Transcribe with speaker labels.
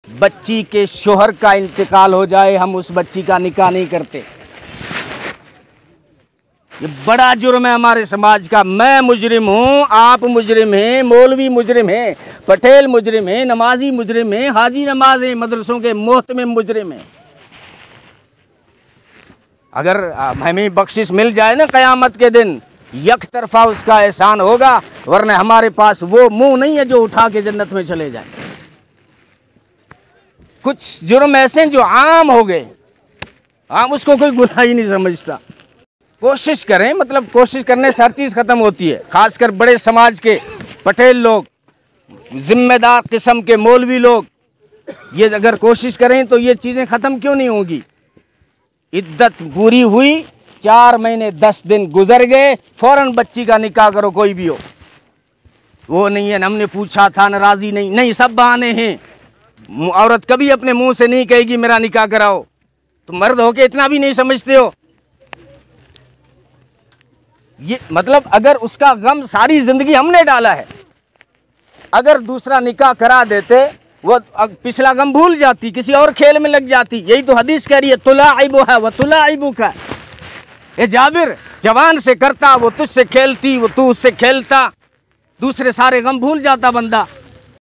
Speaker 1: बच्ची के शोहर का इंतकाल हो जाए, हम उस बच्ची का निकाह नहीं करते। ये बड़ा जुर्म है हमारे समाज का। मैं मुजरिम हूँ, आप मुजरिम हैं, मौलवी मुजरिम हैं, पटेल मुजरिम हैं, नमाजी मुजरिम हैं, हाजी नमाज हैं, मदरसों के मोहतमिम मुजरिम हैं। अगर हमें बख्शिश मिल जाए ना क़यामत के दिन, यक तरफा उसका एहसान होगा, वरना हमारे पास वो मुंह नहीं है जो उठा के जन्नत में चले जाए। कुछ जुर्म ऐसे जो आम हो गए, आम उसको कोई गुनाह ही नहीं समझता। कोशिश करें, मतलब कोशिश करने से हर चीज़ ख़त्म होती है। खासकर बड़े समाज के पटेल लोग, जिम्मेदार किस्म के मौलवी लोग, ये अगर कोशिश करें तो ये चीज़ें ख़त्म क्यों नहीं होंगी। इद्दत पूरी हुई, 4 महीने 10 दिन गुजर गए, फ़ौरन बच्ची का निकाह करो, कोई भी हो। वो नहीं है हमने पूछा था, नाराज़ी नहीं, सब बहाने हैं। औरत कभी अपने मुंह से नहीं कहेगी मेरा निकाह कराओ। तो मर्द होके इतना भी नहीं समझते हो। ये मतलब अगर उसका गम सारी जिंदगी हमने डाला है, अगर दूसरा निकाह करा देते वो पिछला गम भूल जाती, किसी और खेल में लग जाती। यही तो हदीस कह रही है, तुलाइबु है व तुलाइबु का। ये जाबिर जवान से करता, वो तुझसे खेलती, वो तू उससे खेलता, दूसरे सारे गम भूल जाता बंदा।